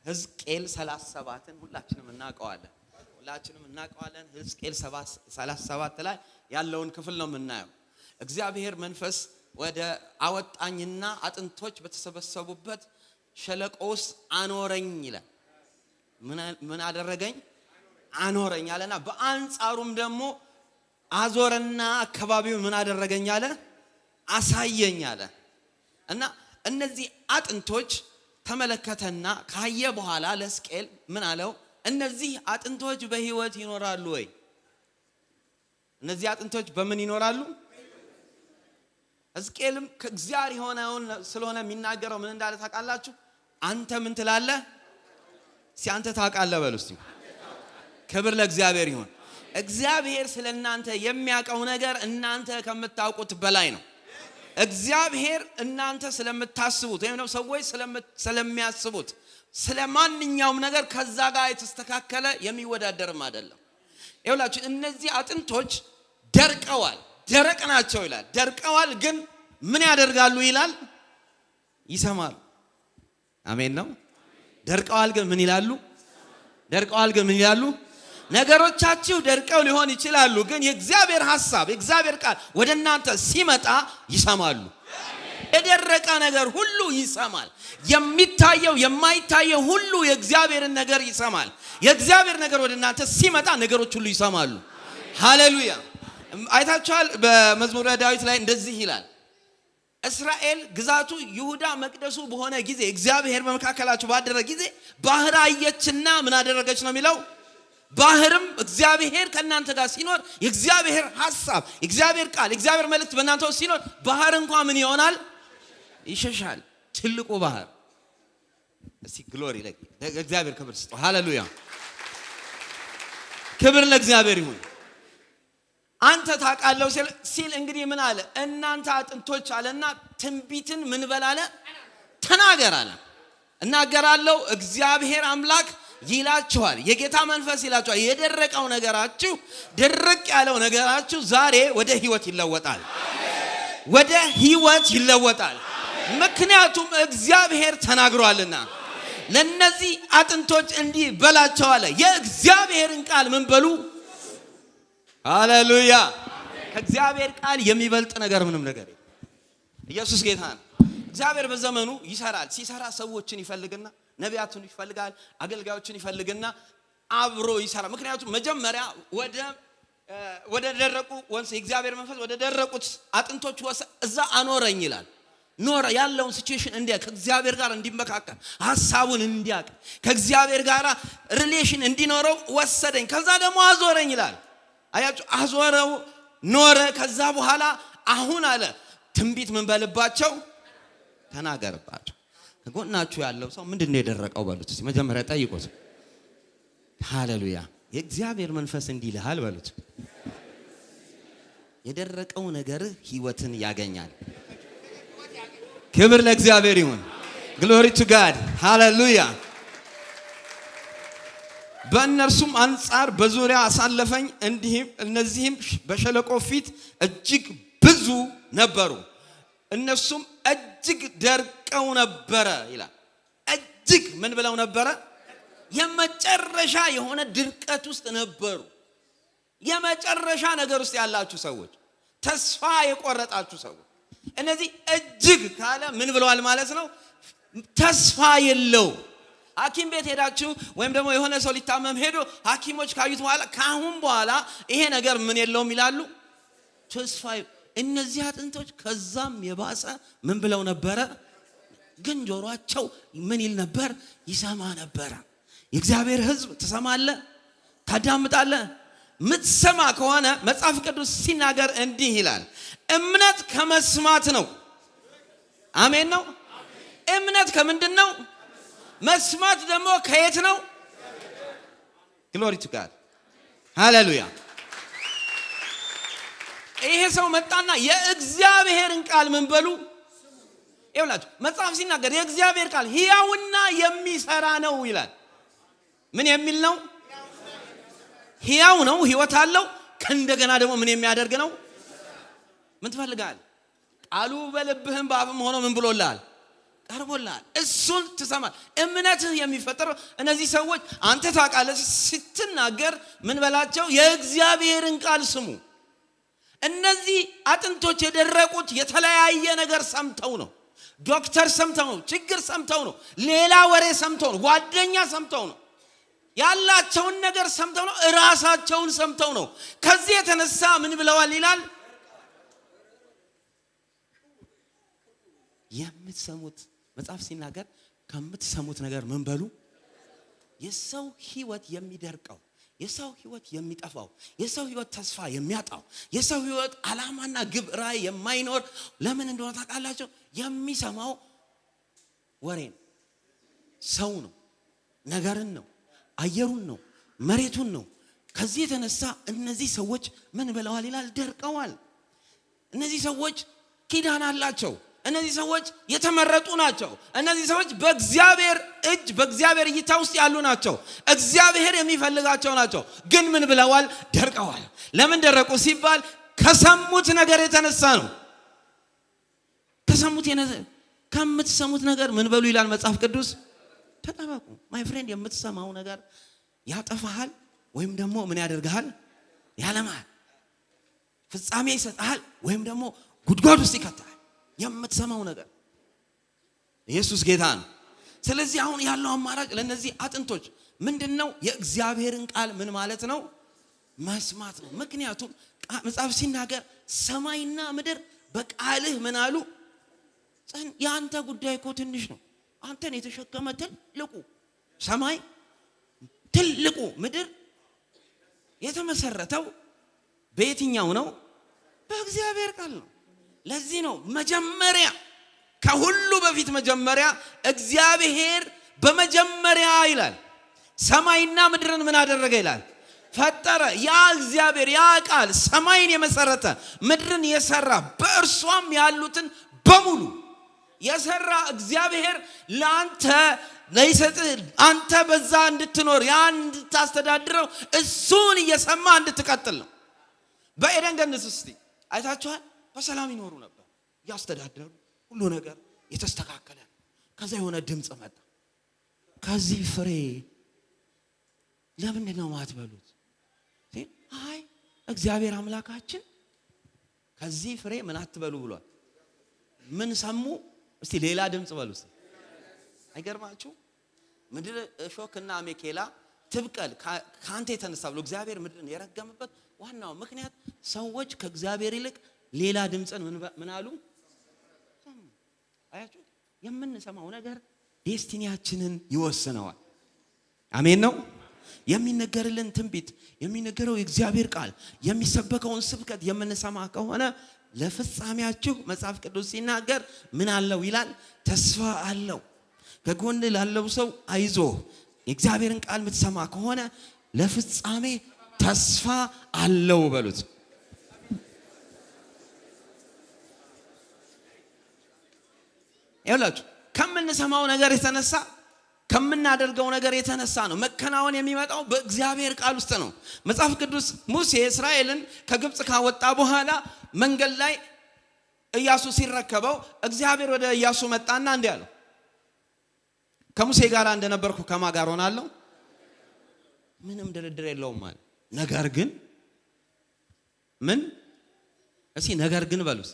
ሕዝቅኤል 37ን ሁላችንም እናውቀዋለን። ሕዝቅኤል 37 ላይ ያለውን ክፍል ነው የምናየው። እግዚአብሔር መንፈስ ወደ አወጣኝና አጥንቶች በተሰበሰቡበት ሸለቆ ውስጥ አኖረኝ ይላል። ምን አደረገኝ? አኖረኝ አለና በአንጻሩም ደግሞ አዞረና አካባቢው ምን አደረገኝ አለ? አሳየኝ አለ። እና እነዚህ አጥንቶች ተመለከተና ካየ በኋላ ለሕዝቅኤል ምን አለው? እነዚህ አጥንቶች በሕይወት ይኖራሉ ወይ? እነዚህ አጥንቶች በምን ይኖራሉ? ሕዝቅኤልም ከእግዚአብሔር የሆነውን ስለሆነ የሚናገረው ምን እንዳለ ታውቃላችሁ? አንተ ምን ትላለህ? ሲያንተ ታውቃለህ በሉ እስቲ። ክብር ለእግዚአብሔር ይሁን። እግዚአብሔር ስለናንተ የሚያውቀው ነገር እናንተ ከምታውቁት በላይ ነው። እግዚአብሔር እናንተ ስለምታስቡት ወይም ነው ሰዎች ስለሚያስቡት ስለማንኛውም ነገር ከዛ ጋር የተስተካከለ የሚወዳደርም አይደለም። ይኸውላችሁ እነዚህ አጥንቶች ደርቀዋል፣ ደረቅ ናቸው ይላል። ደርቀዋል ግን ምን ያደርጋሉ ይላል? ይሰማሉ። አሜን ነው። ደርቀዋል ግን ምን ይላሉ? ደርቀዋል ግን ምን ይላሉ? ነገሮቻችሁ ደርቀው ሊሆን ይችላሉ፣ ግን የእግዚአብሔር ሐሳብ የእግዚአብሔር ቃል ወደ እናንተ ሲመጣ ይሰማሉ። የደረቀ ነገር ሁሉ ይሰማል። የሚታየው የማይታየው ሁሉ የእግዚአብሔርን ነገር ይሰማል። የእግዚአብሔር ነገር ወደ እናንተ ሲመጣ ነገሮች ሁሉ ይሰማሉ። ሃሌሉያ። አይታችኋል። በመዝሙረ ዳዊት ላይ እንደዚህ ይላል፣ እስራኤል ግዛቱ ይሁዳ መቅደሱ በሆነ ጊዜ እግዚአብሔር በመካከላቸው ባደረ ጊዜ ባህር አየችና ምን አደረገች ነው የሚለው። ባህርም እግዚአብሔር ከእናንተ ጋር ሲኖር የእግዚአብሔር ሐሳብ የእግዚአብሔር ቃል የእግዚአብሔር መልእክት በእናንተ ውስጥ ሲኖር ባህር እንኳን ምን ይሆናል? ይሸሻል። ትልቁ ባህር እስቲ ግሎሪ ለእግዚአብሔር ክብር ስጡ። ሃሌሉያ። ክብር ለእግዚአብሔር ይሁን። አንተ ታውቃለህ ሲል እንግዲህ ምን አለ? እናንተ አጥንቶች አለና ትንቢትን ምን በላለ? ተናገር አለ። እናገራለሁ እግዚአብሔር አምላክ ይላችኋል። የጌታ መንፈስ ይላችኋል። የደረቀው ነገራችሁ ድርቅ ያለው ነገራችሁ ዛሬ ወደ ህይወት ይለወጣል። ወደ ህይወት ይለወጣል። ምክንያቱም እግዚአብሔር ተናግሯልና ለነዚህ አጥንቶች እንዲህ በላቸው አለ። የእግዚአብሔርን ቃል ምን በሉ? ሃሌሉያ። ከእግዚአብሔር ቃል የሚበልጥ ነገር ምንም ነገር የለም። ኢየሱስ ጌታ ነው። እግዚአብሔር በዘመኑ ይሰራል። ሲሰራ ሰዎችን ይፈልግና ነቢያቱን ይፈልጋል፣ አገልጋዮችን ይፈልግና አብሮ ይሰራል። ምክንያቱም መጀመሪያ ወደ ደረቁ ወንስ የእግዚአብሔር መንፈስ ወደ ደረቁት አጥንቶች እዛ አኖረኝ ይላል። ኖረ ያለውን ሲቹዌሽን እንዲያውቅ ከእግዚአብሔር ጋር እንዲመካከል ሐሳቡን እንዲያውቅ ከእግዚአብሔር ጋር ሪሌሽን እንዲኖረው ወሰደኝ። ከዛ ደግሞ አዞረኝ ይላል። አያችሁ፣ አዞረው ኖረ። ከዛ በኋላ አሁን አለ ትንቢት ምን በልባቸው ተናገርባቸው። ከጎናችሁ ያለው ሰው ምንድነው የደረቀው በሉት እስቲ። መጀመሪያ ጠይቁት። ሃሌሉያ። የእግዚአብሔር መንፈስ እንዲህ ይልሃል በሉት። የደረቀው ነገር ህይወትን ያገኛል። ክብር ለእግዚአብሔር ይሁን። ግሎሪ ቱ ጋድ። ሃሌሉያ። በእነርሱም አንጻር በዙሪያ አሳለፈኝ። እነዚህም በሸለቆ ፊት እጅግ ብዙ ነበሩ። እነሱም እጅግ ደርቀው ነበረ ይላል። እጅግ ምን ብለው ነበረ? የመጨረሻ የሆነ ድርቀት ውስጥ ነበሩ። የመጨረሻ ነገር ውስጥ ያላችሁ ሰዎች፣ ተስፋ የቆረጣችሁ ሰዎች፣ እነዚህ እጅግ ካለ ምን ብለዋል ማለት ነው? ተስፋ የለው። ሐኪም ቤት ሄዳችሁ ወይም ደግሞ የሆነ ሰው ሊታመም ሄዶ ሐኪሞች ካዩት በኋላ ካሁን በኋላ ይሄ ነገር ምን የለውም ይላሉ፣ ተስፋ። እነዚህ አጥንቶች ከዛም የባሰ ምን ብለው ነበረ? ግን ጆሮአቸው ምን ይል ነበር? ይሰማ ነበረ። የእግዚአብሔር ሕዝብ ትሰማለህ፣ ታዳምጣለህ። ምትሰማ ከሆነ መጽሐፍ ቅዱስ ሲናገር እንዲህ ይላል፣ እምነት ከመስማት ነው። አሜን ነው። እምነት ከምንድን ነው? መስማት ደግሞ ከየት ነው? ግሎሪ ቱ ጋድ። ሃሌሉያ። ይሄ ሰው መጣና የእግዚአብሔርን ቃል ምን በሉ? ይኸውላችሁ መጽሐፍ ሲናገር የእግዚአብሔር ቃል ሕያውና የሚሰራ ነው ይላል። ምን የሚል ነው? ሕያው ነው፣ ሕይወት አለው። ከእንደገና ደግሞ ምን የሚያደርግ ነው? ምን ትፈልጋለህ? ቃሉ በልብህም በአፍም ሆኖ ምን ብሎልሃል? ቀርቦልሃል። እሱን ትሰማል። እምነትህ የሚፈጠረው እነዚህ ሰዎች አንተ ታውቃለህ ስትናገር ምን በላቸው? የእግዚአብሔርን ቃል ስሙ። እነዚህ አጥንቶች የደረቁት የተለያየ ነገር ሰምተው ነው። ዶክተር ሰምተው ነው። ችግር ሰምተው ነው። ሌላ ወሬ ሰምተው ነው። ጓደኛ ሰምተው ነው። ያላቸውን ነገር ሰምተው ነው። ራሳቸውን ሰምተው ነው። ከዚህ የተነሳ ምን ብለዋል ይላል? የምትሰሙት መጽሐፍ ሲናገር ከምትሰሙት ነገር ምን በሉ? የሰው ህይወት የሚደርቀው፣ የሰው ህይወት የሚጠፋው፣ የሰው ህይወት ተስፋ የሚያጣው፣ የሰው ህይወት ዓላማና ግብ ራዕይ የማይኖር ለምን እንደሆነ ታውቃላችሁ? የሚሰማው ወሬን፣ ሰው ነው፣ ነገርን ነው፣ አየሩን ነው፣ መሬቱን ነው። ከዚህ የተነሳ እነዚህ ሰዎች ምን ብለዋል ይላል? ደርቀዋል። እነዚህ ሰዎች ኪዳን አላቸው። እነዚህ ሰዎች የተመረጡ ናቸው። እነዚህ ሰዎች በእግዚአብሔር እጅ በእግዚአብሔር እይታ ውስጥ ያሉ ናቸው። እግዚአብሔር የሚፈልጋቸው ናቸው። ግን ምን ብለዋል? ደርቀዋል። ለምን ደረቁ ሲባል ከሰሙት ነገር የተነሳ ነው። ከምትሰሙት ነገር ምን በሉ ይላል መጽሐፍ ቅዱስ? ተጠበቁ። ማይ ፍሬንድ፣ የምትሰማው ነገር ያጠፋሃል ወይም ደግሞ ምን ያደርግሃል? ያለማል። ፍጻሜ ይሰጣል ወይም ደግሞ ጉድጓድ ውስጥ ይከታል። የምትሰማው ነገር ኢየሱስ ጌታ ነው። ስለዚህ አሁን ያለው አማራጭ ለነዚህ አጥንቶች ምንድነው? የእግዚአብሔርን ቃል ምን ማለት ነው? መስማት ነው። ምክንያቱም መጽሐፍ ሲናገር ሰማይና ምድር በቃልህ ምን አሉ? ያንተ ጉዳይ እኮ ትንሽ ነው። አንተን የተሸከመ ትልቁ ሰማይ ትልቁ ምድር የተመሰረተው በየትኛው ነው? በእግዚአብሔር ቃል ነው። ለዚህ ነው መጀመሪያ ከሁሉ በፊት መጀመሪያ እግዚአብሔር በመጀመሪያ ይላል ሰማይና ምድርን ምን አደረገ ይላል? ፈጠረ። ያ እግዚአብሔር ያ ቃል ሰማይን የመሰረተ ምድርን የሰራ በእርሷም ያሉትን በሙሉ የሰራ እግዚአብሔር ለአንተ ለይሰጥ አንተ በዛ እንድትኖር ያን እንድታስተዳድረው እሱን እየሰማ እንድትቀጥል ነው። በኤደን ገነት ውስጥ አይታችኋል። በሰላም ይኖሩ ነበር። ያስተዳደሩ ሁሉ ነገር የተስተካከለ። ከዛ የሆነ ድምጽ መጣ። ከዚህ ፍሬ ለምንድን ነው ማትበሉት? አይ እግዚአብሔር አምላካችን ከዚህ ፍሬ ምን አትበሉ ብሏል። ምን ሰሙ? እስቲ ሌላ ድምጽ በሉ። አይገርማችሁ? ምድር እሾክና አሜኬላ ትብቀል ካንተ የተነሳ ብሎ እግዚአብሔር ምድርን የረገመበት ዋናው ምክንያት ሰዎች ከእግዚአብሔር ይልቅ ሌላ ድምጽን ምን አሉ? አያችሁ? የምንሰማው ነገር ዴስቲኒያችንን ይወስነዋል። አሜን ነው። የሚነገርልን ትንቢት፣ የሚነገረው የእግዚአብሔር ቃል፣ የሚሰበከውን ስብከት የምንሰማ ከሆነ ለፍጻሜያችሁ መጽሐፍ ቅዱስ ሲናገር ምን አለው ይላል? ተስፋ አለው። ከጎን ላለው ሰው አይዞ፣ የእግዚአብሔርን ቃል የምትሰማ ከሆነ ለፍጻሜ ተስፋ አለው በሉት። ይኸውላችሁ ከምንሰማው ነገር የተነሳ ከምናደርገው ነገር የተነሳ ነው መከናወን የሚመጣው በእግዚአብሔር ቃል ውስጥ ነው። መጽሐፍ ቅዱስ ሙሴ እስራኤልን ከግብጽ ካወጣ በኋላ መንገድ ላይ ኢያሱ ሲረከበው እግዚአብሔር ወደ ኢያሱ መጣና እንዲህ አለው፣ ከሙሴ ጋር እንደነበርኩ ከማ ጋር ሆናለሁ? ምንም ድርድር የለውም ማለት። ነገር ግን ምን እስኪ ነገር ግን በሉስ።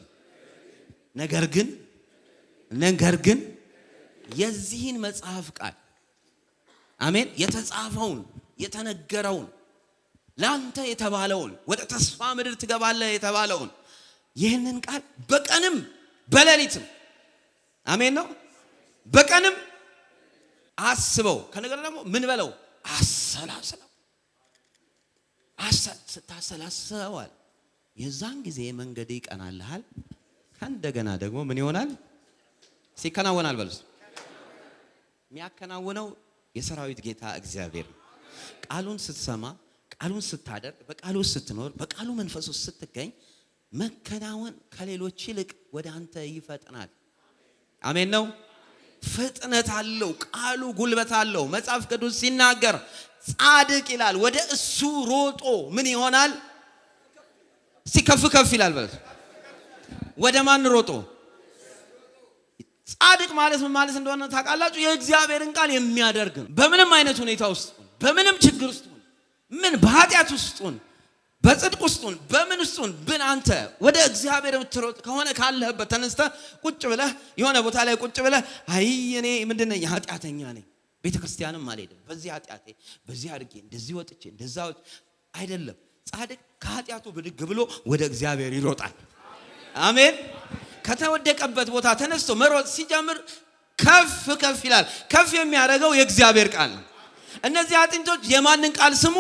ነገር ግን የዚህን መጽሐፍ ቃል አሜን፣ የተጻፈውን የተነገረውን ላንተ የተባለውን ወደ ተስፋ ምድር ትገባለህ የተባለውን ይህንን ቃል በቀንም በሌሊትም አሜን ነው፣ በቀንም አስበው። ከነገር ደግሞ ምን በለው? አሰላስለው። ስታሰላስለዋል የዛን ጊዜ መንገድ ይቀናልሃል። ከእንደገና ደግሞ ምን ይሆናል? ሲከናወናል በሉስ። የሚያከናውነው የሰራዊት ጌታ እግዚአብሔር ነው። ቃሉን ስትሰማ፣ ቃሉን ስታደርግ፣ በቃሉ ስትኖር፣ በቃሉ መንፈስ ውስጥ ስትገኝ መከናወን ከሌሎች ይልቅ ወደ አንተ ይፈጥናል። አሜን ነው። ፍጥነት አለው። ቃሉ ጉልበት አለው። መጽሐፍ ቅዱስ ሲናገር ጻድቅ ይላል ወደ እሱ ሮጦ ምን ይሆናል? ሲከፍ ከፍ ይላል በሉት። ወደ ማን ሮጦ? ጻድቅ ማለት ምን ማለት እንደሆነ ታውቃላችሁ? የእግዚአብሔርን ቃል የሚያደርግ በምንም አይነት ሁኔታ ውስጥ በምንም ችግር ውስጥ ምን በኃጢአት ውስጥ በጽድቅ ውስጥ በምን ውስጥ ብን አንተ ወደ እግዚአብሔር የምትሮጥ ከሆነ ካለህበት ተነስተህ ቁጭ ብለህ የሆነ ቦታ ላይ ቁጭ ብለህ አይ እኔ ምንድነኝ ኃጢአተኛ ነኝ፣ ቤተክርስቲያንም አልሄድም፣ በዚህ ኃጢአቴ በዚህ አድርጌ እንደዚህ ወጥቼ እንደዛ አይደለም። ጻድቅ ከኃጢአቱ ብድግ ብሎ ወደ እግዚአብሔር ይሮጣል። አሜን። ከተወደቀበት ቦታ ተነስቶ መሮጥ ሲጀምር ከፍ ከፍ ይላል። ከፍ የሚያደርገው የእግዚአብሔር ቃል ነው። እነዚህ አጥንቶች የማንን ቃል ስሙ?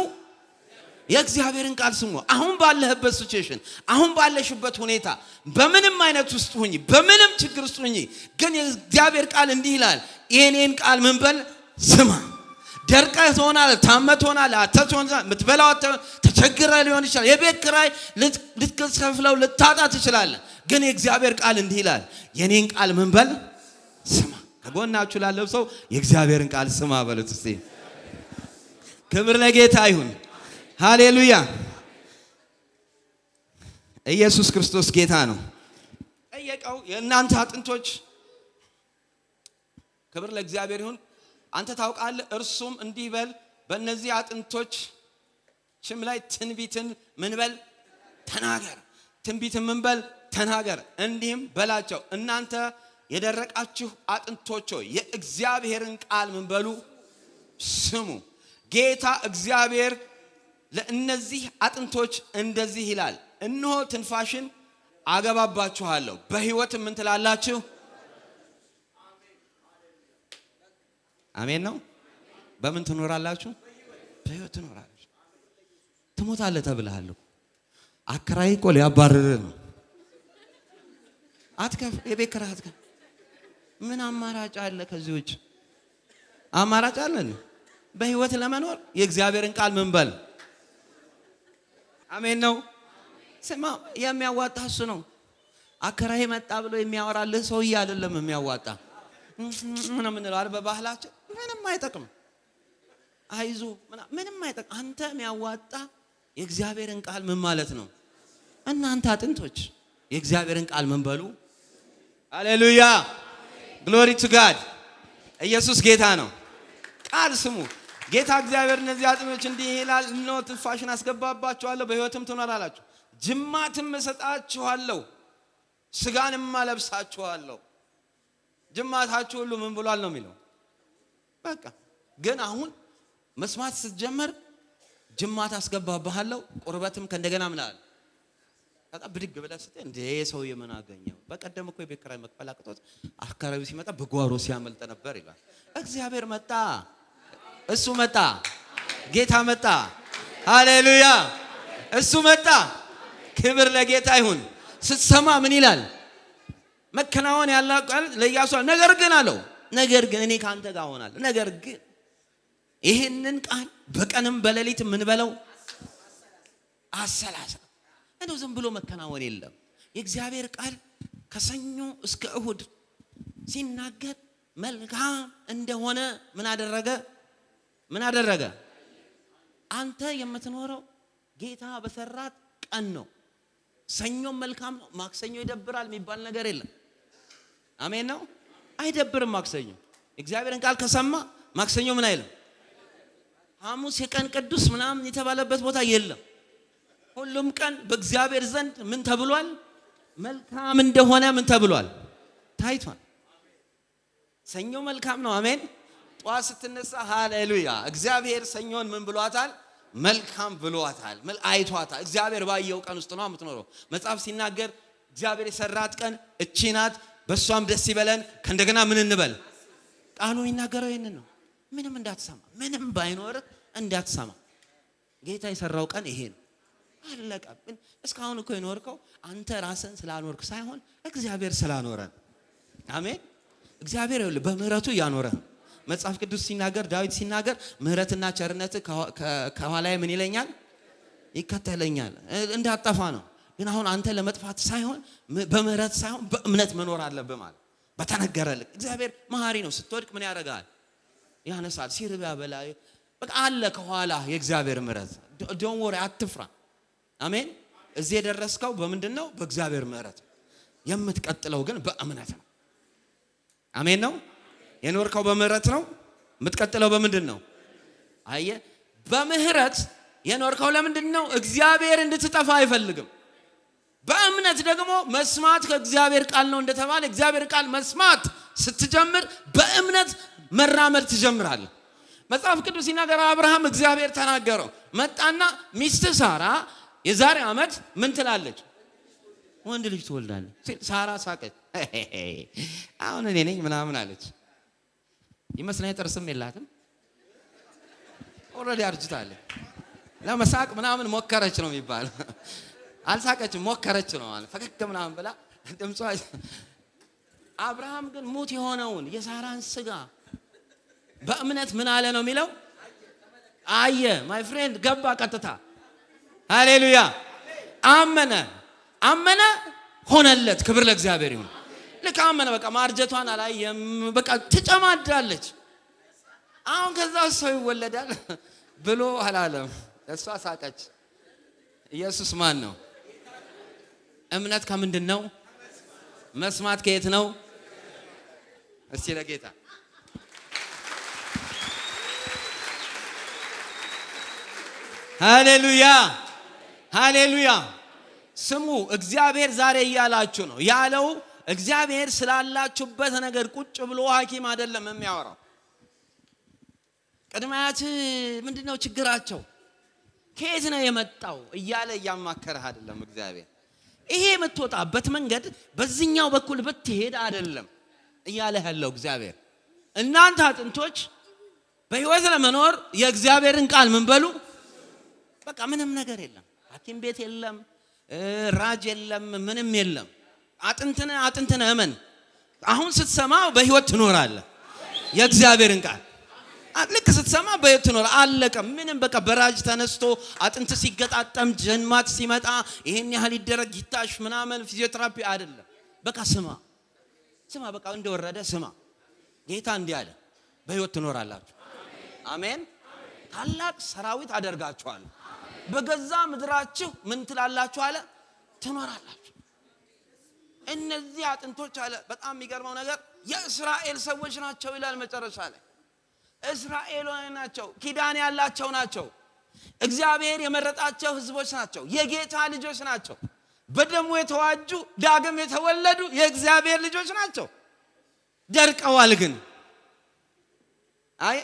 የእግዚአብሔርን ቃል ስሙ። አሁን ባለህበት ሲቹዌሽን፣ አሁን ባለሽበት ሁኔታ፣ በምንም አይነት ውስጥ ሁኚ፣ በምንም ችግር ውስጥ ሁኚ፣ ግን የእግዚአብሔር ቃል እንዲህ ይላል፣ የኔን ቃል ምን በል ስማ። ደርቀህ ትሆናለህ፣ ታመህ ትሆናለህ፣ አጥተህ ትሆናለህ፣ የምትበላው ተቸግረህ ሊሆን ይችላል፣ የቤት ኪራይ ልትከፍለው ልታጣ ትችላለህ። ግን የእግዚአብሔር ቃል እንዲህ ይላል፣ የኔን ቃል ምን በል ስማ። ከጎናችሁ ላለው ሰው የእግዚአብሔርን ቃል ስማ በሉት እስቲ። ክብር ለጌታ ይሁን። ሃሌሉያ። ኢየሱስ ክርስቶስ ጌታ ነው። ጠየቀው፣ የእናንተ አጥንቶች፣ ክብር ለእግዚአብሔር ይሁን፣ አንተ ታውቃለህ። እርሱም እንዲህ በል፣ በእነዚህ አጥንቶች ችም ላይ ትንቢትን ምን በል ተናገር። ትንቢትን ምን በል ተናገር። እንዲህም በላቸው፣ እናንተ የደረቃችሁ አጥንቶች ሆይ የእግዚአብሔርን ቃል ምን በሉ ስሙ። ጌታ እግዚአብሔር ለእነዚህ አጥንቶች እንደዚህ ይላል፣ እነሆ ትንፋሽን አገባባችኋለሁ፣ በሕይወት ምን ትላላችሁ? አሜን ነው። በምን ትኖራላችሁ? በሕይወት ትኖራላችሁ። ትሞታለህ ተብለሃል። አከራይ እኮ ሊያባርር ነው። አትከፍ የቤት ኪራይ አትከፍ። ምን አማራጭ አለ? ከዚህ ውጭ አማራጭ አለ? በሕይወት ለመኖር የእግዚአብሔርን ቃል ምን በል። አሜን ነው። ስማ፣ የሚያዋጣ እሱ ነው። አከራይ መጣ ብሎ የሚያወራልህ ሰውዬ አይደለም የሚያዋጣ። ምን ምንለው አይደል? በባህላችን ምንም አይጠቅም፣ አይዞ ምንም አይጠቅም። አንተ የሚያዋጣ የእግዚአብሔርን ቃል ምን ማለት ነው? እናንተ አጥንቶች የእግዚአብሔርን ቃል ምን በሉ። ሃሌሉያ፣ ግሎሪ ቱ ጋድ። ኢየሱስ ጌታ ነው። ቃል ስሙ። ጌታ እግዚአብሔር እነዚህ አጥንቶች እንዲህ ይላል፣ እነሆ ትንፋሽን አስገባባችኋለሁ፣ በሕይወትም ትኖራላችሁ፣ ጅማትም እሰጣችኋለሁ፣ ስጋንም አለብሳችኋለሁ። ጅማታችሁ ሁሉ ምን ብሏል ነው የሚለው። በቃ ግን አሁን መስማት ስትጀምር ጅማት አስገባባለሁ፣ ቁርበትም ከእንደገና ምን አለ በቃ ብድግ ብለህ ስትል እንደ ሰውዬ ምን አገኘው? በቀደም እኮ የቤት ኪራይ መክፈል አቅቶት አካባቢው ሲመጣ በጓሮ ሲያመልጥ ነበር ይላል። እግዚአብሔር መጣ፣ እሱ መጣ፣ ጌታ መጣ። ሃሌሉያ፣ እሱ መጣ። ክብር ለጌታ ይሁን። ስትሰማ ምን ይላል? መከናወን ያለው ቃል ለኢያሱ ነገር ግን አለው፣ ነገር ግን እኔ ካንተ ጋር ሆናለሁ። ነገር ግን ይሄንን ቃል በቀንም በሌሊት ምን በለው አሰላሰል። እንደው ዝም ብሎ መከናወን የለም። የእግዚአብሔር ቃል ከሰኞ እስከ እሁድ ሲናገር መልካም እንደሆነ ምን አደረገ? አንተ የምትኖረው ጌታ በሰራት ቀን ነው። ሰኞም መልካም ነው፣ ማክሰኞ ይደብራል የሚባል ነገር የለም። አሜን ነው። አይደብርም ማክሰኞ። እግዚአብሔርን ቃል ከሰማ ማክሰኞ ምን አይልም። ሐሙስ የቀን ቅዱስ ምናምን የተባለበት ቦታ የለም። ሁሉም ቀን በእግዚአብሔር ዘንድ ምን ተብሏል? መልካም እንደሆነ ምን ተብሏል? ታይቷል። ሰኞ መልካም ነው። አሜን። ጧት ስትነሳ ሃሌሉያ፣ እግዚአብሔር ሰኞን ምን ብሏታል? መልካም ብሏታል፣ አይቷታል። እግዚአብሔር ባየው ቀን ውስጥ ነው የምትኖረው። መጽሐፍ ሲናገር እግዚአብሔር የሰራት ቀን እቺ ናት፣ በሷም ደስ ይበለን። ከእንደገና ምን እንበል? ቃሉ የሚናገረው ይሄንን ነው። ምንም እንዳትሰማ፣ ምንም ባይኖር እንዳትሰማ። ጌታ የሰራው ቀን ይሄ ነው። አለቀ። እስካሁን እኮ የኖርከው አንተ ራስን ስላኖርክ ሳይሆን እግዚአብሔር ስላኖረን። አሜን። እግዚአብሔር ይኸውልህ በምህረቱ እያኖረ ነው። መጽሐፍ ቅዱስ ሲናገር፣ ዳዊት ሲናገር ምህረትና ቸርነት ከኋላዬ ምን ይለኛል? ይከተለኛል። እንዳጠፋ ነው። ግን አሁን አንተ ለመጥፋት ሳይሆን በምህረት ሳይሆን በእምነት መኖር አለብህ ማለት በተነገረልህ። እግዚአብሔር መሐሪ ነው። ስትወድቅ ምን ያደርጋል? ያነሳል። ሲርብ ያበላል። በቃ አለ ከኋላ የእግዚአብሔር ምህረት። ዶንት ወሪ፣ አትፍራ። አሜን። እዚህ የደረስከው በምንድን ነው? በእግዚአብሔር ምህረት። የምትቀጥለው ግን በእምነት ነው። አሜን ነው። የኖርከው በምህረት ነው። የምትቀጥለው በምንድን ነው? አየ በምህረት የኖርከው ለምንድን ነው? እግዚአብሔር እንድትጠፋ አይፈልግም። በእምነት ደግሞ መስማት ከእግዚአብሔር ቃል ነው እንደተባለ እግዚአብሔር ቃል መስማት ስትጀምር በእምነት መራመድ ትጀምራለህ። መጽሐፍ ቅዱስ ሲናገር አብርሃም እግዚአብሔር ተናገረው። መጣና ሚስት ሳራ የዛሬ ዓመት ምን ትላለች? ወንድ ልጅ ትወልዳለች። ሳራ ሳቀች። አሁን እኔ ነኝ ምናምን አለች። ይመስለኛል ጥርስም የላትም ኦልሬዲ አርጅታለች። ለመሳቅ ምናምን ሞከረች ነው የሚባለው። አልሳቀችም፣ ሞከረች ነው ማለት ፈገግ ምናምን ብላ ድምጿ። አብርሃም ግን ሙት የሆነውን የሳራን ስጋ በእምነት ምን አለ ነው የሚለው? አየ። ማይ ፍሬንድ ገባ ቀጥታ። ሃሌሉያ። አመነ ሆነለት። ክብር ለእግዚአብሔር ይሁን። ልክ አመነ። በቃ ማርጀቷን አላየም። በቃ ትጨማዳለች። አሁን ከዛ ሰው ይወለዳል ብሎ አላለም። እሷ ሳቀች። ኢየሱስ ማን ነው? እምነት ከምንድን ነው? መስማት ከየት ነው? እስቲ ለጌታ ሃሌሉያ ሃሌሉያ። ስሙ። እግዚአብሔር ዛሬ እያላችሁ ነው ያለው። እግዚአብሔር ስላላችሁበት ነገር ቁጭ ብሎ ሐኪም አይደለም የሚያወራው። ቅድማያት ምንድነው ችግራቸው? ከየት ነው የመጣው እያለ እያማከረህ አይደለም እግዚአብሔር። ይሄ የምትወጣበት መንገድ በዚህኛው በኩል ብትሄድ አይደለም እያለ ያለው እግዚአብሔር። እናንተ አጥንቶች በሕይወት ለመኖር የእግዚአብሔርን ቃል ምን በሉ። በቃ ምንም ነገር የለም። ሐኪም ቤት የለም፣ ራጅ የለም፣ ምንም የለም። አጥንትነ እመን። አሁን ስትሰማው በሕይወት ትኖራለህ። የእግዚአብሔርን ቃል ልክ ስትሰማ በሕይወት ትኖራለህ። አለቀ። ምንም በቃ በራጅ ተነስቶ አጥንት ሲገጣጠም ጀንማት ሲመጣ ይሄን ያህል ይደረግ ይታሽ ምናምን ፊዚዮቴራፒ አይደለም። በቃ ስማ። በቃ እንደወረደ ስማ። ጌታ እንዲህ አለ፣ በሕይወት ትኖራላችሁ። አሜን። ታላቅ ሰራዊት አደርጋችኋለሁ። በገዛ ምድራችሁ ምን ትላላችሁ አለ? ትኖራላችሁ። እነዚህ አጥንቶች አለ። በጣም የሚገርመው ነገር የእስራኤል ሰዎች ናቸው ይላል መጨረሻ ላይ። እስራኤላውያን ናቸው፣ ኪዳን ያላቸው ናቸው፣ እግዚአብሔር የመረጣቸው ህዝቦች ናቸው፣ የጌታ ልጆች ናቸው፣ በደሙ የተዋጁ ዳግም የተወለዱ የእግዚአብሔር ልጆች ናቸው። ደርቀዋል ግን አይ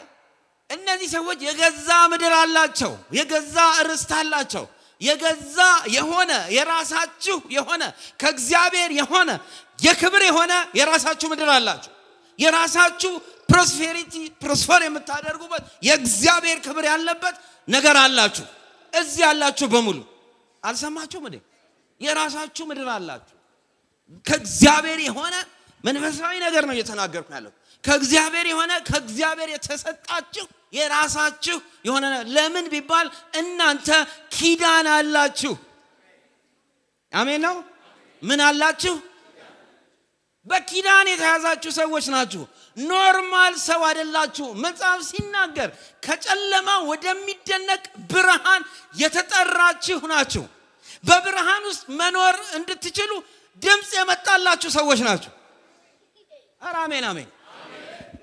እነዚህ ሰዎች የገዛ ምድር አላቸው፣ የገዛ ርስት አላቸው፣ የገዛ የሆነ የራሳችሁ የሆነ ከእግዚአብሔር የሆነ የክብር የሆነ የራሳችሁ ምድር አላችሁ። የራሳችሁ ፕሮስፔሪቲ ፕሮስፐር የምታደርጉበት የእግዚአብሔር ክብር ያለበት ነገር አላችሁ። እዚህ ያላችሁ በሙሉ አልሰማችሁም እንዴ? የራሳችሁ ምድር አላችሁ። ከእግዚአብሔር የሆነ መንፈሳዊ ነገር ነው እየተናገርኩ ያለው። ከእግዚአብሔር የሆነ ከእግዚአብሔር የተሰጣችሁ የራሳችሁ የሆነ ለምን ቢባል እናንተ ኪዳን አላችሁ። አሜን ነው። ምን አላችሁ? በኪዳን የተያዛችሁ ሰዎች ናችሁ። ኖርማል ሰው አይደላችሁ። መጽሐፍ ሲናገር ከጨለማ ወደሚደነቅ ብርሃን የተጠራችሁ ናችሁ። በብርሃን ውስጥ መኖር እንድትችሉ ድምፅ የመጣላችሁ ሰዎች ናችሁ። ኧረ አሜን አሜን።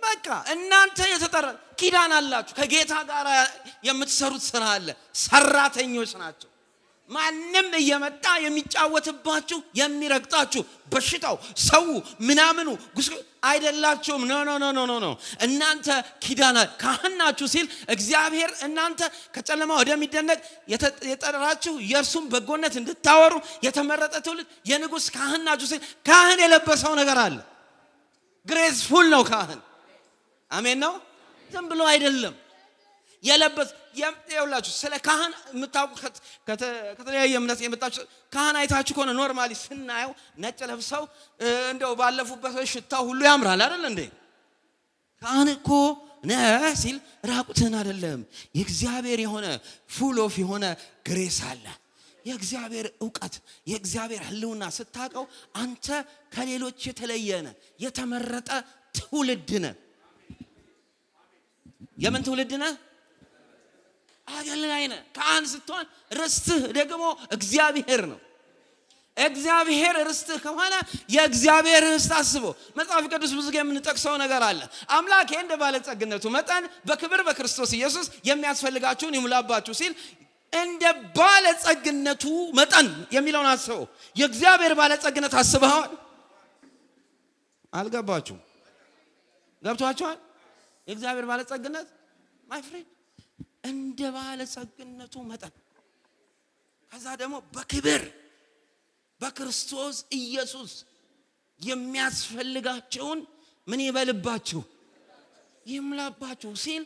በቃ እናንተ የተጠራ ኪዳን አላችሁ። ከጌታ ጋር የምትሰሩት ስራ አለ። ሰራተኞች ናቸው። ማንም እየመጣ የሚጫወትባችሁ የሚረግጣችሁ በሽታው ሰው ምናምኑ አይደላችሁም። ኖ እናንተ ኪዳን ካህን ናችሁ ሲል እግዚአብሔር እናንተ ከጨለማ ወደሚደነቅ የጠራችሁ የእርሱም በጎነት እንድታወሩ የተመረጠ ትውልድ የንጉሥ ካህን ናችሁ ሲል ካህን የለበሰው ነገር አለ። ግሬስፉል ነው ካህን። አሜን ነው። ዝም ብሎ አይደለም የለበስ የውላችሁ። ስለ ካህን የምታውቁት ከተለያየ እምነት የመጣችሁ ካህን አይታችሁ ከሆነ ኖርማሊ ስናየው ነጭ ለብሰው እንደው ባለፉበት ሽታው ሁሉ ያምራል አይደል እንዴ? ካህን እኮ ነህ ሲል ራቁትህን አይደለም። የእግዚአብሔር የሆነ ፉል ኦፍ የሆነ ግሬስ አለ። የእግዚአብሔር ዕውቀት የእግዚአብሔር ህልውና ስታውቀው አንተ ከሌሎች የተለየ ነህ። የተመረጠ ትውልድ ነህ። የምን ትውልድ ነህ? አገልጋይ ነህ። ካህን ስትሆን ርስትህ ደግሞ እግዚአብሔር ነው። እግዚአብሔር ርስትህ ከሆነ የእግዚአብሔር ርስት አስበው። መጽሐፍ ቅዱስ ብዙ ጊዜ የምንጠቅሰው ነገር አለ። አምላክ እንደ ባለጸግነቱ መጠን በክብር በክርስቶስ ኢየሱስ የሚያስፈልጋችሁን ይሙላባችሁ ሲል እንደ ባለጸግነቱ መጠን የሚለውን አስበው። የእግዚአብሔር ባለጸግነት አስበዋል? አልገባችሁም? ገብቷችኋል? የእግዚአብሔር ባለጸግነት ማይ ፍሬንድ እንደ ባለጸግነቱ መጠን ከዛ ደግሞ በክብር በክርስቶስ ኢየሱስ የሚያስፈልጋቸውን ምን ይበልባችሁ ይምላባችሁ ሲል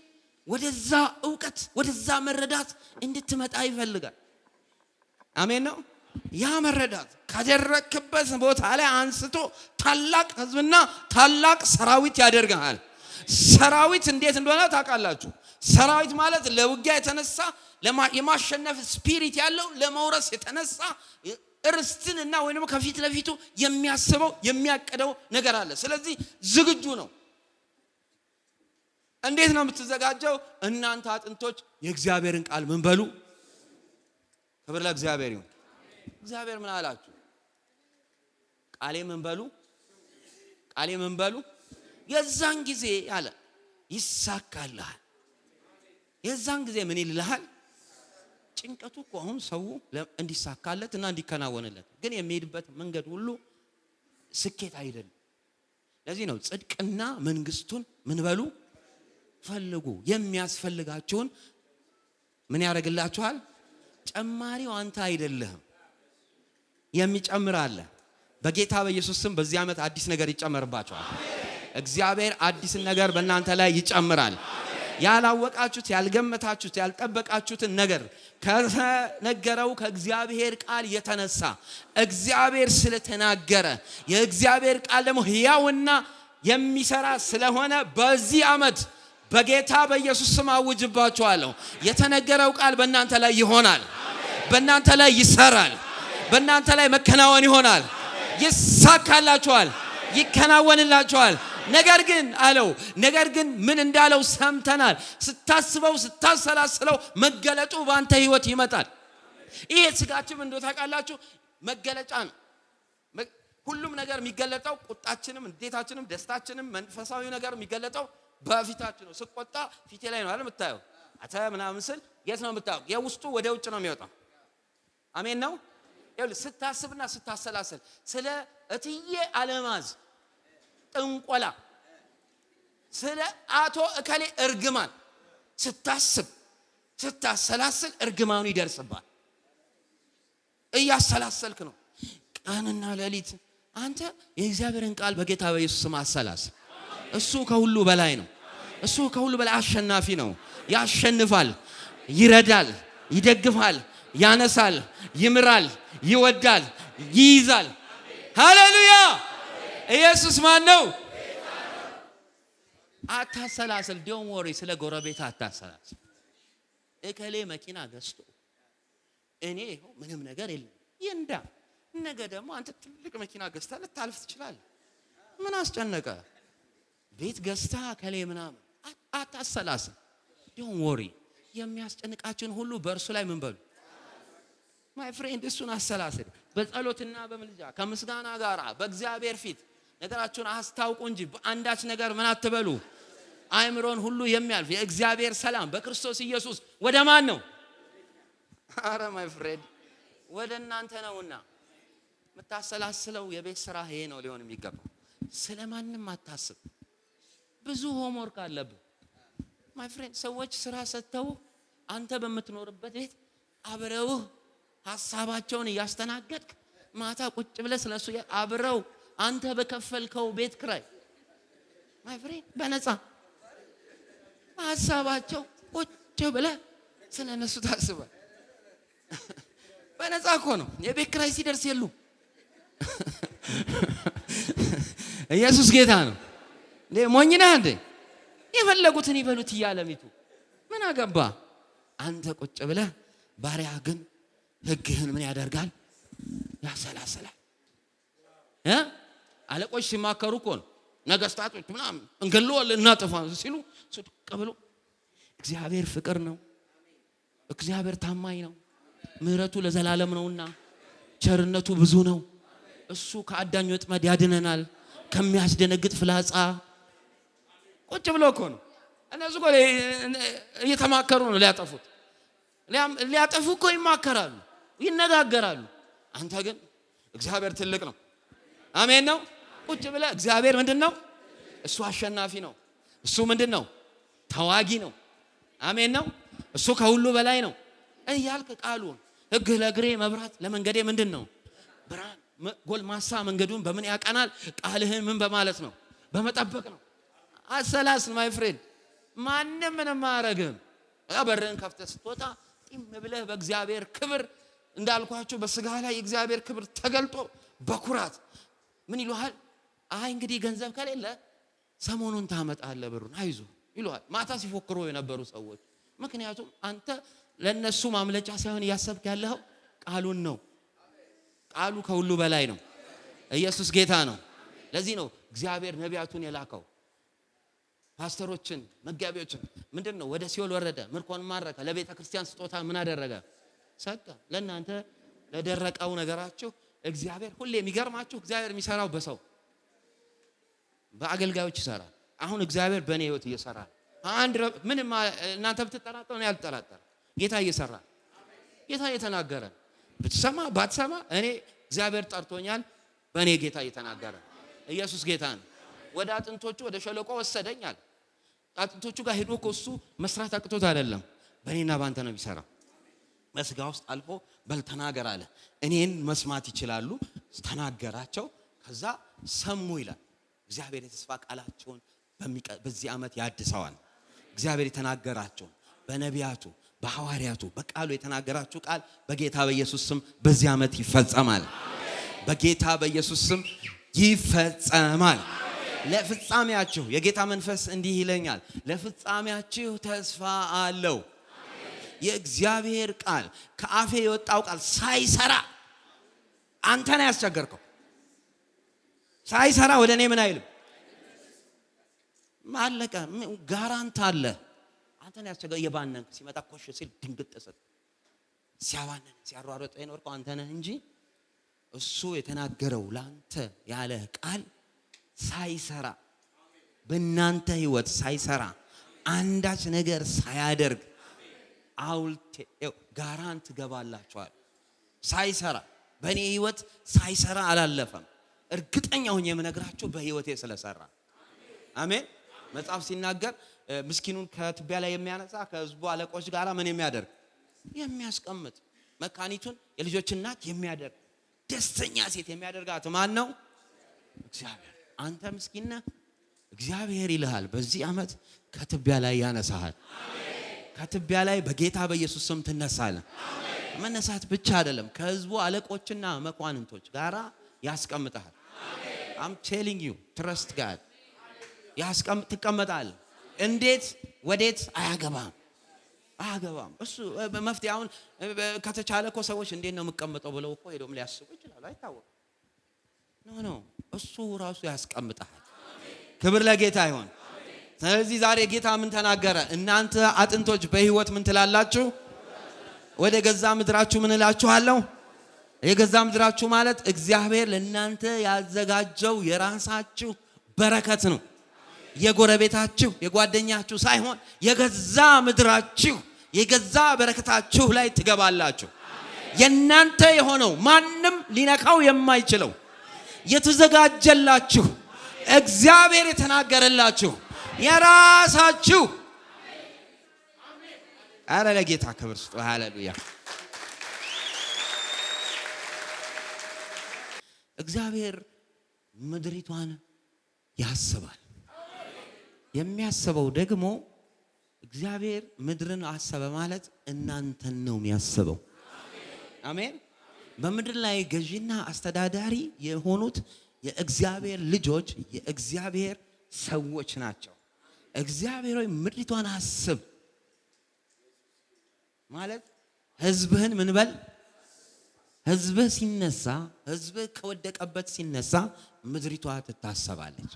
ወደዛ ዕውቀት ወደዛ መረዳት እንድትመጣ ይፈልጋል። አሜን ነው። ያ መረዳት ካደረክበት ቦታ ላይ አንስቶ ታላቅ ሕዝብና ታላቅ ሰራዊት ያደርጋል። ሰራዊት እንዴት እንደሆነ ታውቃላችሁ? ሰራዊት ማለት ለውጊያ የተነሳ የማሸነፍ ስፒሪት ያለው ለመውረስ የተነሳ ርስትንና ወይንም ከፊት ለፊቱ የሚያስበው የሚያቀደው ነገር አለ። ስለዚህ ዝግጁ ነው። እንዴት ነው የምትዘጋጀው? እናንተ አጥንቶች የእግዚአብሔርን ቃል ምን በሉ? ክብር ለእግዚአብሔር ይሁን። እግዚአብሔር ምን አላችሁ? ቃሌ ምን በሉ? ቃሌ ምን በሉ? የዛን ጊዜ አለ ይሳካልሃል። የዛን ጊዜ ምን ይልልሃል? ጭንቀቱ እኮ አሁን ሰው እንዲሳካለት እና እንዲከናወንለት ግን የሚሄድበት መንገድ ሁሉ ስኬት አይደለም። ለዚህ ነው ጽድቅና መንግስቱን ምን በሉ? ፈልጉ። የሚያስፈልጋችሁን ምን ያደርግላችኋል? ጨማሪው አንተ አይደለህም፣ የሚጨምር አለ። በጌታ በኢየሱስ ስም በዚህ ዓመት አዲስ ነገር ይጨመርባችኋል። እግዚአብሔር አዲስ ነገር በእናንተ ላይ ይጨምራል። ያላወቃችሁት ያልገመታችሁት ያልጠበቃችሁትን ነገር ከተነገረው ከእግዚአብሔር ቃል የተነሳ እግዚአብሔር ስለተናገረ የእግዚአብሔር ቃል ደግሞ ሕያውና የሚሰራ ስለሆነ በዚህ ዓመት በጌታ በኢየሱስ ስም አውጅባችኋለሁ። የተነገረው ቃል በእናንተ ላይ ይሆናል፣ በእናንተ ላይ ይሰራል፣ በእናንተ ላይ መከናወን ይሆናል፣ ይሳካላችኋል፣ ይከናወንላችኋል። ነገር ግን አለው ነገር ግን ምን እንዳለው ሰምተናል። ስታስበው ስታሰላስለው መገለጡ በአንተ ህይወት ይመጣል። ይሄ ስጋችን እንደው ታውቃላችሁ መገለጫ ነው። ሁሉም ነገር የሚገለጠው ቁጣችንም፣ እንዴታችንም፣ ደስታችንም መንፈሳዊ ነገር የሚገለጠው በፊታችን ነው። ስቆጣ ፊቴ ላይ ነው አይደል የምታየው? አታ ምናምን ስል የት ነው የምታየው? የውስጡ ወደ ውጭ ነው የሚወጣው። አሜን ነው። ይኸውልህ ስታስብና ስታሰላስል ስለ እትዬ አለማዝ ጥንቆላ ስለ አቶ እከሌ እርግማን ስታስብ ስታሰላስል እርግማኑ ይደርስባል። እያሰላሰልክ ነው ቀንና ሌሊት። አንተ የእግዚአብሔርን ቃል በጌታ በኢየሱስ ስም አሰላስል። እሱ ከሁሉ በላይ ነው። እሱ ከሁሉ በላይ አሸናፊ ነው። ያሸንፋል፣ ይረዳል፣ ይደግፋል፣ ያነሳል፣ ይምራል፣ ይወዳል፣ ይይዛል። ሃሌሉያ! ኢየሱስ ማን ነው? አታሰላስል። ዶንት ወሪ፣ ስለ ጎረቤት አታሰላስል። እከሌ መኪና ገዝቶ እኔ ይኸው ምንም ነገር የለም ይንዳ። ነገ ደግሞ አንተ ትልቅ መኪና ገዝታ ልታልፍ ትችላለህ። ምን አስጨነቀ? ቤት ገዝታ እከሌ ምናምን አታሰላስል። ዶንት ወሪ። የሚያስጨንቃችሁን ሁሉ በእርሱ ላይ ምን በሉ? ማይ ፍሬንድ እሱን አሰላስል። በጸሎትና በምልጃ ከምስጋና ጋር በእግዚአብሔር ፊት ነገራችሁን አስታውቁ እንጂ በአንዳች ነገር ምን አትበሉ። አእምሮን ሁሉ የሚያልፍ የእግዚአብሔር ሰላም በክርስቶስ ኢየሱስ ወደ ማን ነው? አረ ማይ ፍሬንድ ወደ እናንተ ነውና የምታሰላስለው የቤት ስራ ይሄ ነው ሊሆን የሚገባው። ስለማንም አታስብ። ብዙ ሆምወርክ አለብህ ማይ ፍሬንድ። ሰዎች ስራ ሰጥተው አንተ በምትኖርበት ቤት አብረው ሐሳባቸውን እያስተናገድክ ማታ ቁጭ ብለህ ስለሱ አብረው አንተ በከፈልከው ቤት ክራይ ማይ ፍሬንድ በነፃ ሐሳባቸው ቁጭ ብለህ ስለነሱ ታስባለህ። በነፃ እኮ ነው። የቤት ክራይ ሲደርስ የሉ። ኢየሱስ ጌታ ነው። ሞኝ ነህ እንዴ? የፈለጉትን ይበሉት እያለሚቱ ምን አገባ? አንተ ቁጭ ብለህ ባሪያ ግን ሕግህን ምን ያደርጋል? ያሰላስላል። አለቆች ሲማከሩ እኮ ነው ነገስታቶች ምናምን እንገለዋለን እናጥፋ ሲሉ ቀበሉ። እግዚአብሔር ፍቅር ነው። እግዚአብሔር ታማኝ ነው። ምህረቱ ለዘላለም ነውና ቸርነቱ ብዙ ነው። እሱ ከአዳኝ ወጥመድ ያድነናል፣ ከሚያስደነግጥ ፍላጻ። ቁጭ ብሎ እኮ ነው እነሱ እኮ እየተማከሩ ነው ሊያጠፉት። ሊያጠፉ እኮ ይማከራሉ፣ ይነጋገራሉ። አንተ ግን እግዚአብሔር ትልቅ ነው። አሜን ነው። ቁጭ ብለህ እግዚአብሔር ምንድነው? እሱ አሸናፊ ነው። እሱ ምንድነው? ተዋጊ ነው። አሜን ነው። እሱ ከሁሉ በላይ ነው እያልክ ቃሉን ሕግ ለእግሬ መብራት ለመንገዴ ምንድነው? ብርሃን። ጎልማሳ መንገዱን በምን ያቀናል? ቃልህን ምን በማለት ነው? በመጠበቅ ነው። አሰላስል ማይ ፍሬንድ። ማንም ምንም አያረግም። በርህን ከፍተህ ስትወጣ ጢም ብለህ በእግዚአብሔር ክብር እንዳልኳችሁ በስጋ ላይ የእግዚአብሔር ክብር ተገልጦ በኩራት ምን ይሉሃል? አይ እንግዲህ ገንዘብ ከሌለ ሰሞኑን ታመጣለህ ብሩን አይዞ ይሉሃል። ማታ ሲፎክሩ የነበሩ ሰዎች። ምክንያቱም አንተ ለነሱ ማምለጫ ሳይሆን እያሰብክ ያለው ቃሉን ነው። ቃሉ ከሁሉ በላይ ነው። ኢየሱስ ጌታ ነው። ለዚህ ነው እግዚአብሔር ነቢያቱን የላከው። ፓስተሮችን፣ መጋቢዎችን ምንድነው? ወደ ሲኦል ወረደ፣ ምርኮን ማረከ፣ ለቤተ ክርስቲያን ስጦታ ምን አደረገ? ሰጠ። ለእናንተ ለደረቀው ነገራችሁ እግዚአብሔር ሁሌ የሚገርማችሁ እግዚአብሔር የሚሰራው በሰው በአገልጋዮች ይሰራል። አሁን እግዚአብሔር በእኔ ህይወት እየሰራ አንድ ምንም እናንተ ብትጠራጠሩ እኔ አልጠራጠርም። ጌታ እየሰራ ጌታ እየተናገረ ብትሰማ ባትሰማ እኔ እግዚአብሔር ጠርቶኛል። በእኔ ጌታ እየተናገረ ኢየሱስ ጌታ ነው። ወደ አጥንቶቹ ወደ ሸለቆ ወሰደኛል። አጥንቶቹ ጋር ሄዶ እኮ እሱ መስራት አቅቶት አይደለም፣ በእኔና ባንተ ነው የሚሰራው። በስጋ ውስጥ አልፎ በል ተናገር አለ። እኔን መስማት ይችላሉ። ተናገራቸው፣ ከዛ ሰሙ ይላል። እግዚአብሔር የተስፋ ቃላቸውን በዚህ ዓመት ያድሰዋል። እግዚአብሔር የተናገራቸውን በነቢያቱ በሐዋርያቱ በቃሉ የተናገራችሁ ቃል በጌታ በኢየሱስ ስም በዚህ ዓመት ይፈጸማል። በጌታ በኢየሱስ ስም ይፈጸማል። ለፍጻሜያችሁ የጌታ መንፈስ እንዲህ ይለኛል፣ ለፍጻሜያችሁ ተስፋ አለው። የእግዚአብሔር ቃል ከአፌ የወጣው ቃል ሳይሰራ አንተ ነህ ያስቸገርከው። ሳይሰራ ወደ እኔ ምን አይልም። ማለቀ ጋራንት አለ። አንተ ነህ ያስቸገር። የባነንክ ሲመጣ ኮሽ ሲል ድንግጥ ሰጥ ሲያባነን ሲያሯሯጥ የኖርከው አንተ ነህ እንጂ እሱ የተናገረው ላንተ ያለ ቃል ሳይሰራ በእናንተ ህይወት ሳይሰራ አንዳች ነገር ሳያደርግ አውልቴ ጋራንት ገባላችኋል። ሳይሰራ በእኔ ህይወት ሳይሰራ አላለፈም። እርግጠኛ ሆኜ የምነግራችሁ በህይወቴ ስለሰራ። አሜን። መጽሐፍ ሲናገር ምስኪኑን ከትቢያ ላይ የሚያነሳ ከህዝቡ አለቆች ጋር ምን የሚያደርግ የሚያስቀምጥ፣ መካኒቱን የልጆች እናት የሚያደርግ፣ ደስተኛ ሴት የሚያደርጋት ማን ነው? እግዚአብሔር። አንተ ምስኪን ነህ፣ እግዚአብሔር ይልሃል በዚህ ዓመት ከትቢያ ላይ ያነሳሃል። ከትቢያ ላይ በጌታ በኢየሱስ ስም ትነሳለህ። መነሳት ብቻ አይደለም፣ ከህዝቡ አለቆችና መኳንንቶች ጋራ ያስቀምጣል። I'm telling you trust God። ትቀመጣለህ። እንዴት ወዴት አያገባም። እሱ መፍትሄውን ከተቻለ እኮ ሰዎች እንዴት ነው የምቀመጠው ብለው እኮ ሄዶም ሊያስቡ ይችላል። አይታወቅም። ኖ እሱ ራሱ ያስቀምጣል። ክብር ለጌታ ይሁን። ስለዚህ ዛሬ ጌታ ምን ተናገረ? እናንተ አጥንቶች በህይወት ምን ትላላችሁ? ወደ ገዛ ምድራችሁ ምን እላችኋለሁ? የገዛ ምድራችሁ ማለት እግዚአብሔር ለእናንተ ያዘጋጀው የራሳችሁ በረከት ነው። የጎረቤታችሁ የጓደኛችሁ ሳይሆን የገዛ ምድራችሁ የገዛ በረከታችሁ ላይ ትገባላችሁ። የእናንተ የሆነው ማንም ሊነካው የማይችለው የተዘጋጀላችሁ እግዚአብሔር የተናገረላችሁ የራሳችሁ። አረ ለጌታ ክብር ስጡ። ሃሌሉያ። እግዚአብሔር ምድሪቷን ያስባል። የሚያስበው ደግሞ እግዚአብሔር ምድርን አሰበ ማለት እናንተን ነው የሚያስበው። አሜን። በምድር ላይ ገዢና አስተዳዳሪ የሆኑት የእግዚአብሔር ልጆች የእግዚአብሔር ሰዎች ናቸው። እግዚአብሔር ሆይ ምድሪቷን አስብ ማለት ህዝብህን ምን በል። ህዝብህ ሲነሳ፣ ህዝብህ ከወደቀበት ሲነሳ ምድሪቷ ትታሰባለች።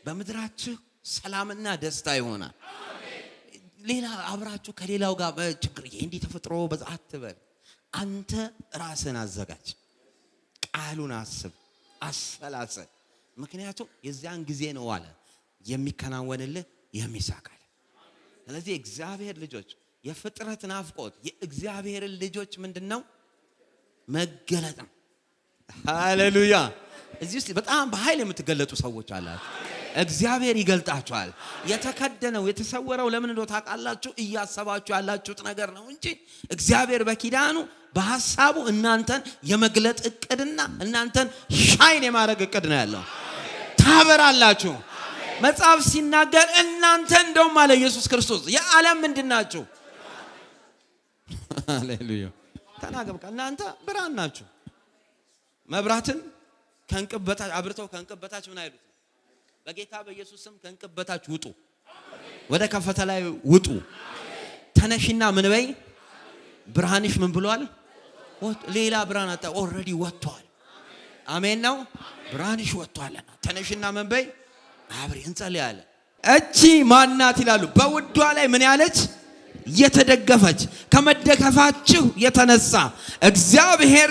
በምድራችሁ ሰላምና ደስታ ይሆናል። ሌላ አብራችሁ ከሌላው ጋር ችግር እንዲህ ተፈጥሮ በዛ አትበል። አንተ ራስህን አዘጋጅ። ቃሉን አስብ፣ አሰላሰል። ምክንያቱም የዚያን ጊዜ ነው አለ የሚከናወንልህ የሚሳካል። ስለዚህ እግዚአብሔር ልጆች የፍጥረት ናፍቆት የእግዚአብሔር ልጆች ምንድነው? መገለጥ ነው። ሃሌሉያ። እዚህ ውስጥ በጣም በኃይል የምትገለጡ ሰዎች አላችሁ። እግዚአብሔር ይገልጣችኋል። የተከደነው የተሰወረው ለምን እንደው ታውቃላችሁ? እያሰባችሁ ያላችሁት ነገር ነው እንጂ እግዚአብሔር በኪዳኑ በሐሳቡ እናንተን የመግለጥ እቅድና እናንተን ሻይን የማድረግ እቅድ ነው ያለው። ታበራላችሁ። መጽሐፍ ሲናገር እናንተ እንደውም አለ ኢየሱስ ክርስቶስ የዓለም ምንድናችሁ? ሃሌሉያ። ተናገር። እናንተ ብርሃን ናችሁ። መብራትን ከእንቅብ በታች አብርተው ከእንቅብ በታች ምን አይሉት? በጌታ በኢየሱስ ስም ከእንቅብ በታች ውጡ፣ ወደ ከፈተ ላይ ውጡ። ተነሽና ምን በይ? ብርሃንሽ ምን ብሏል? ሌላ ብርሃን አጣ። ኦልሬዲ ወጥቷል። አሜን ነው። ብርሃንሽ ወጥቷልና ተነሽና ምን በይ? አብሪ እንጸልያለን። እቺ ማናት ይላሉ? በውዷ ላይ ምን ያለች? የተደገፈች። ከመደገፋችሁ የተነሳ እግዚአብሔር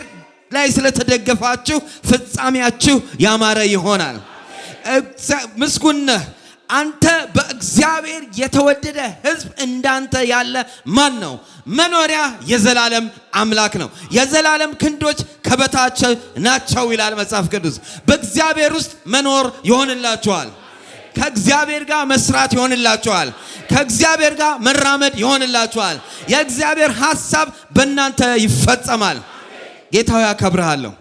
ላይ ስለተደገፋችሁ ፍጻሜያችሁ ያማረ ይሆናል። ምስጉን ነህ አንተ በእግዚአብሔር የተወደደ ሕዝብ። እንዳንተ ያለ ማን ነው? መኖሪያ የዘላለም አምላክ ነው። የዘላለም ክንዶች ከበታች ናቸው ይላል መጽሐፍ ቅዱስ። በእግዚአብሔር ውስጥ መኖር ይሆንላችኋል። ከእግዚአብሔር ጋር መስራት ይሆንላችኋል። ከእግዚአብሔር ጋር መራመድ ይሆንላችኋል። የእግዚአብሔር ሐሳብ በእናንተ ይፈጸማል። ጌታው ያከብርሃለሁ።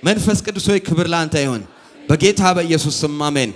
መንፈስ ቅዱስ ሆይ ክብር ላንተ ይሁን። በጌታ በኢየሱስ ስም አሜን።